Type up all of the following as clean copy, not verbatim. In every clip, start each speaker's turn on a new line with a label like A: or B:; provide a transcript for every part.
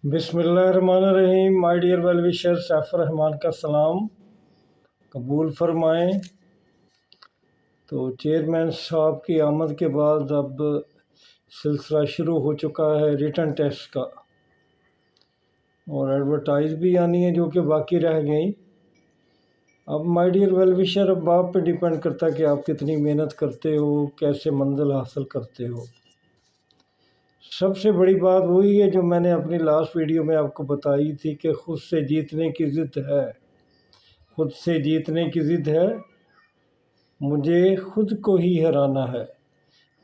A: बिस्मिल्लाहिर्रहमानिर्रहीम। My dear well wisher, Saifur Rahman का सलाम कबूल फरमाएँ। तो चेयरमैन साहब की आमद के बाद अब सिलसिला शुरू हो चुका है रिटन टेस्ट का, और एडवर्टाइज भी आनी है जो कि बाकी रह गई। अब माय डियर वेल विशर, अब आप पे डिपेंड करता है कि आप कितनी मेहनत करते हो, कैसे मंजिल हासिल करते हो। सबसे बड़ी बात वही है जो मैंने अपनी लास्ट वीडियो में आपको बताई थी कि खुद से जीतने की ज़िद है। खुद से जीतने की ज़िद है, मुझे खुद को ही हराना है।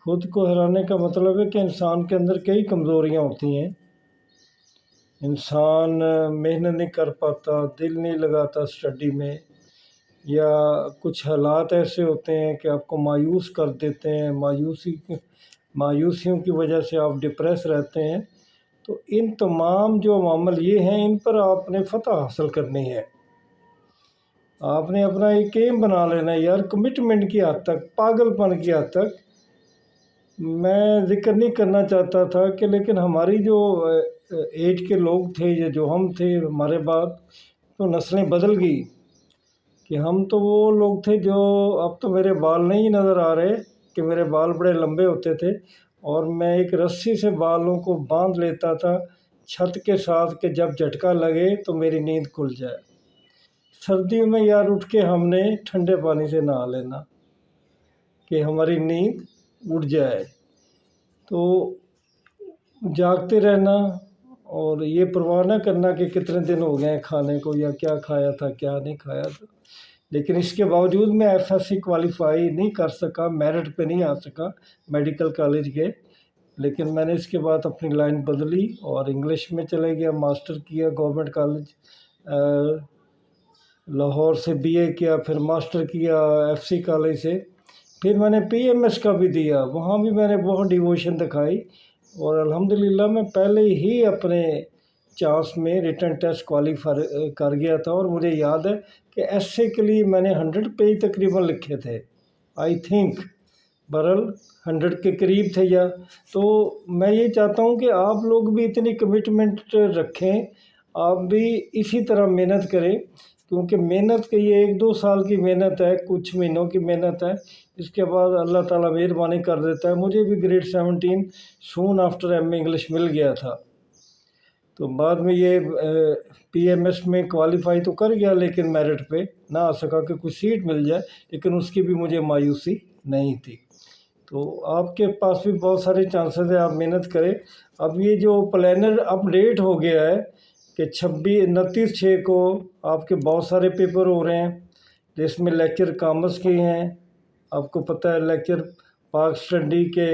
A: खुद को हराने का मतलब है कि इंसान के अंदर कई कमज़ोरियाँ होती हैं। इंसान मेहनत नहीं कर पाता, दिल नहीं लगाता स्टडी में, या कुछ हालात ऐसे होते हैं कि आपको मायूस कर देते हैं। मायूसियों की वजह से आप डिप्रेस रहते हैं। तो इन तमाम जो अवामल ये हैं, इन पर आपने फ़तह हासिल करनी है। आपने अपना एक एम बना लेना है यार, कमिटमेंट की हद तक, पागलपन की हद तक। मैं ज़िक्र नहीं करना चाहता था कि लेकिन हमारी जो एज के लोग थे या जो हम थे, हमारे बाद तो नस्लें बदल गई कि हम तो वो लोग थे जो, अब तो मेरे बाल नहीं नज़र आ रहे कि मेरे बाल बड़े लंबे होते थे और मैं एक रस्सी से बालों को बांध लेता था छत के साथ कि जब झटका लगे तो मेरी नींद खुल जाए। सर्दियों में यार उठ के हमने ठंडे पानी से नहा लेना कि हमारी नींद उड़ जाए। तो जागते रहना और ये परवाह ना करना कि कितने दिन हो गए हैं खाने को, या क्या खाया था क्या नहीं खाया था। लेकिन इसके बावजूद मैं एफएससी क्वालिफाई नहीं कर सका, मेरिट पे नहीं आ सका मेडिकल कॉलेज के। लेकिन मैंने इसके बाद अपनी लाइन बदली और इंग्लिश में चले गया, मास्टर किया गवर्नमेंट कॉलेज लाहौर से, बीए किया, फिर मास्टर किया एफसी कॉलेज से। फिर मैंने पीएमएस का भी दिया, वहाँ भी मैंने बहुत डिवोशन दिखाई और अल्हम्दुलिल्लाह मैं पहले ही अपने चांस में रिटन टेस्ट क्वालिफाई कर गया था। और मुझे याद है कि एसए के लिए मैंने 100 पेज तकरीबन लिखे थे, आई थिंक, बहरहाल 100 के करीब थे या। तो मैं ये चाहता हूँ कि आप लोग भी इतनी कमिटमेंट रखें, आप भी इसी तरह मेहनत करें, क्योंकि मेहनत के ये 1-2 साल की मेहनत है, कुछ महीनों की मेहनत है, इसके बाद अल्लाह ताला मेहरबानी कर देता है। मुझे भी grade 17 soon after MA English मिल गया था। तो बाद में ये पीएमएस में क्वालिफाई तो कर गया, लेकिन मेरिट पे ना आ सका कि कुछ सीट मिल जाए, लेकिन उसकी भी मुझे मायूसी नहीं थी। तो आपके पास भी बहुत सारे चांसेस है, आप मेहनत करें। अब ये जो प्लानर अपडेट हो गया है कि 29/6 को आपके बहुत सारे पेपर हो रहे हैं, जिसमें लेक्चर कॉमर्स के हैं, आपको पता है, लेक्चर पाक स्टडी के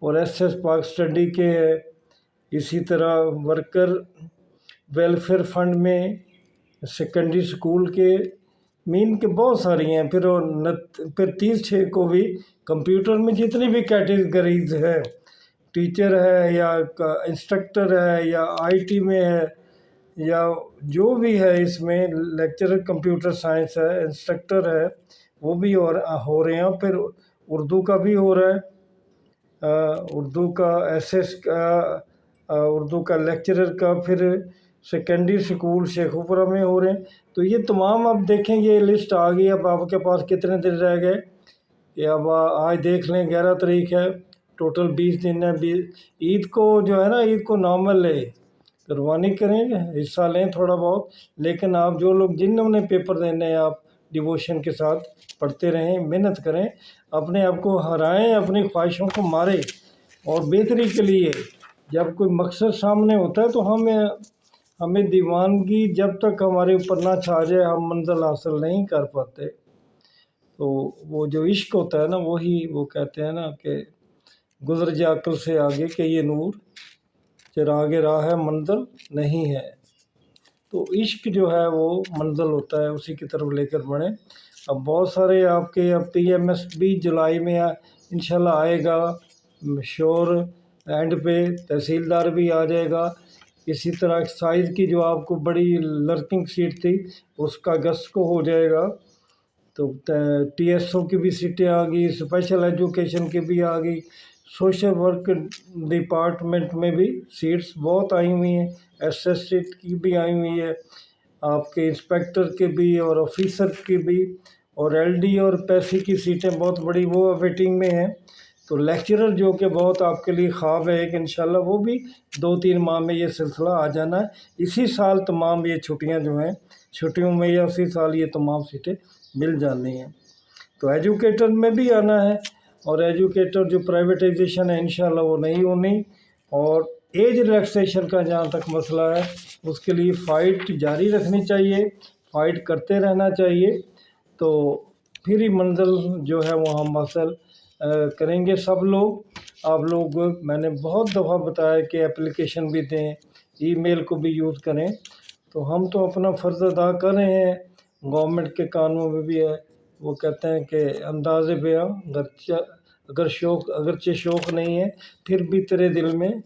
A: और एसएस पाक स्टडी के है। इसी तरह वर्कर वेलफेयर फंड में, सेकेंडरी स्कूल के, मीन के बहुत सारी हैं। फिर 30/6 को भी कंप्यूटर में जितनी भी कैटेगरीज है, टीचर है या इंस्ट्रक्टर है या आईटी में है या जो भी है, इसमें लेक्चरर कंप्यूटर साइंस है, इंस्ट्रक्टर है, वो भी हो रहे हैं। फिर उर्दू का भी हो रहा है, उर्दू का एसएस का, उर्दू का लेक्चरर का, फिर सेकेंडरी स्कूल शेखुपुरा में हो रहे हैं। तो ये तमाम अब देखें, ये लिस्ट आ गई। अब आपके पास कितने दिन रह गए, ये अब आज देख लें, 11 तारीख है, टोटल 20 दिन है। ईद को जो है ना, ईद को नॉर्मल ले कुर्बानी करें, हिस्सा लें थोड़ा बहुत। लेकिन आप जो लोग जिन्होंने पेपर देने हैं, आप डिवोशन के साथ पढ़ते रहें, मेहनत करें, अपने आप को हराएं, अपनी ख्वाहिशों को मारें। और बेहतरी के लिए जब कोई मकसद सामने होता है तो हमें दीवानगी जब तक हमारे ऊपर ना छा जाए, हम मंजिल हासिल नहीं कर पाते। तो वो जो इश्क होता है ना, वही वो कहते हैं ना कि गुजर जा अक्ल से आगे के ये नूर, चिरागे राह है मंजिल नहीं है। तो इश्क जो है वो मंजिल होता है, उसी की तरफ लेकर बढ़ें। अब बहुत सारे आपके, अब पीएमएस भी जुलाई में इंशाल्लाह आएगा श्योर, एंड पे तहसीलदार भी आ जाएगा। इसी तरह एक्साइज की जो आपको बड़ी लर्किंग सीट थी, उसका अगस्त को हो जाएगा। तो टीएसओ की भी सीटें आ गई, स्पेशल एजुकेशन की भी आ गई, सोशल वर्क डिपार्टमेंट में भी सीट्स बहुत आई हुई हैं, एसएससी की भी आई हुई है, आपके इंस्पेक्टर के भी और ऑफिसर की भी, और एलडी और पैसी की सीटें बहुत बड़ी वो वेटिंग में हैं। तो लेक्चरर जो कि बहुत आपके लिए ख्वाब है कि इंशाल्लाह वो भी 2-3 माह में ये सिलसिला आ जाना है। इसी साल तमाम ये छुट्टियां जो हैं, छुट्टियों में या उसी साल ये तमाम सीटें मिल जानी हैं। तो एजुकेटर में भी आना है, और एजुकेटर जो प्राइवेटाइजेशन है इंशाल्लाह वो नहीं होनी। और एज रिलैक्सेशन का जहाँ तक मसला है उसके लिए फ़ाइट जारी रखनी चाहिए, फ़ाइट करते रहना चाहिए, तो फिर ही मंजिल जो है वो हम हासिल करेंगे सब लोग। आप लोग, मैंने बहुत दफ़ा बताया कि एप्लीकेशन भी दें, ईमेल को भी यूज़ करें। तो हम तो अपना फ़र्ज़ अदा कर रहे हैं, गवर्नमेंट के कानून में भी है, वो कहते हैं कि अंदाज़े बयां अगरचे शौक़ नहीं है फिर भी तेरे दिल में,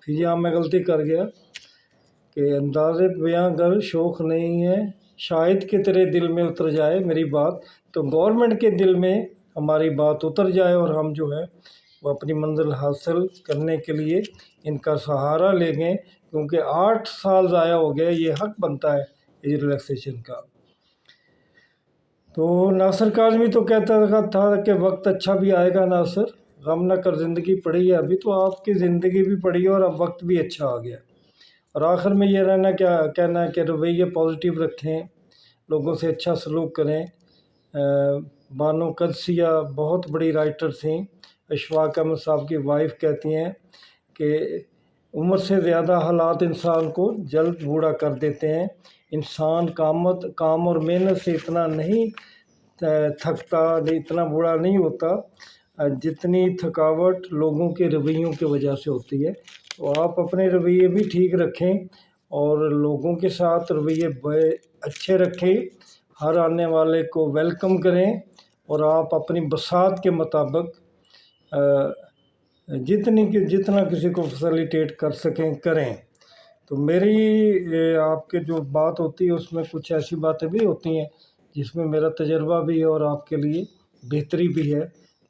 A: यहाँ मैं गलती कर गया कि अंदाज़े बयां अगर शौक़ नहीं है शायद कि तेरे दिल में उतर जाए मेरी बात। तो गवर्नमेंट के दिल में हमारी बात उतर जाए और हम जो है वो अपनी मंजिल हासिल करने के लिए इनका सहारा लेंगे, क्योंकि 8 साल ज़ाया हो गए, ये हक बनता है एज रिलैक्सेशन का। तो नासिर काज़मी तो कहता था कि वक्त अच्छा भी आएगा नासिर, गम न कर ज़िंदगी पड़ी है अभी। तो आपकी ज़िंदगी भी पड़ी है और अब वक्त भी अच्छा आ गया। और आखिर में ये कहना है कि रवैये पॉजिटिव रखें, लोगों से अच्छा सलूक करें। बानो कदसिया बहुत बड़ी राइटर थी, अशफाक अहमद साहब की वाइफ कहती हैं कि उम्र से ज़्यादा हालात इंसान को जल्द बूढ़ा कर देते हैं। इंसान काम और मेहनत से इतना नहीं थकता, इतना बूढ़ा नहीं होता जितनी थकावट लोगों के रवैयों की वजह से होती है। तो आप अपने रवैये भी ठीक रखें और लोगों के साथ रवैये बड़े अच्छे रखें, हर आने वाले को वेलकम करें, और आप अपनी बसात के मुताबिक जितना किसी को फैसिलिटेट कर सकें करें। तो मेरी आपके जो बात होती है उसमें कुछ ऐसी बातें भी होती हैं जिसमें मेरा तजर्बा भी है और आपके लिए बेहतरी भी है।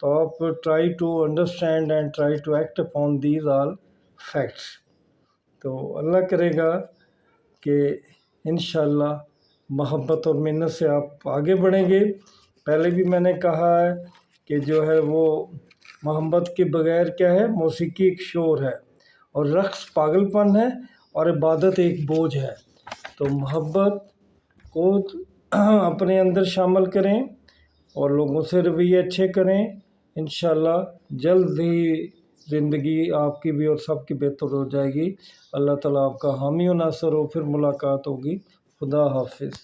A: तो आप try to understand and try to act upon these all facts. तो अल्लाह करेगा कि इंशाअल्लाह मोहब्बत और मिन्नत से आप आगे बढ़ेंगे। पहले भी मैंने कहा है कि जो है वो मोहब्बत के बगैर क्या है, मौसीकी एक शोर है, और रक़्स पागलपन है, और इबादत एक बोझ है। तो मोहब्बत को अपने अंदर शामिल करें और लोगों से रवैये अच्छे करें। इंशाअल्लाह जल्द ही ज़िंदगी आपकी भी और सबकी बेहतर हो जाएगी। अल्लाह ताला आपका हामी और नासर हो। फिर मुलाकात होगी। खुदा हाफिज़।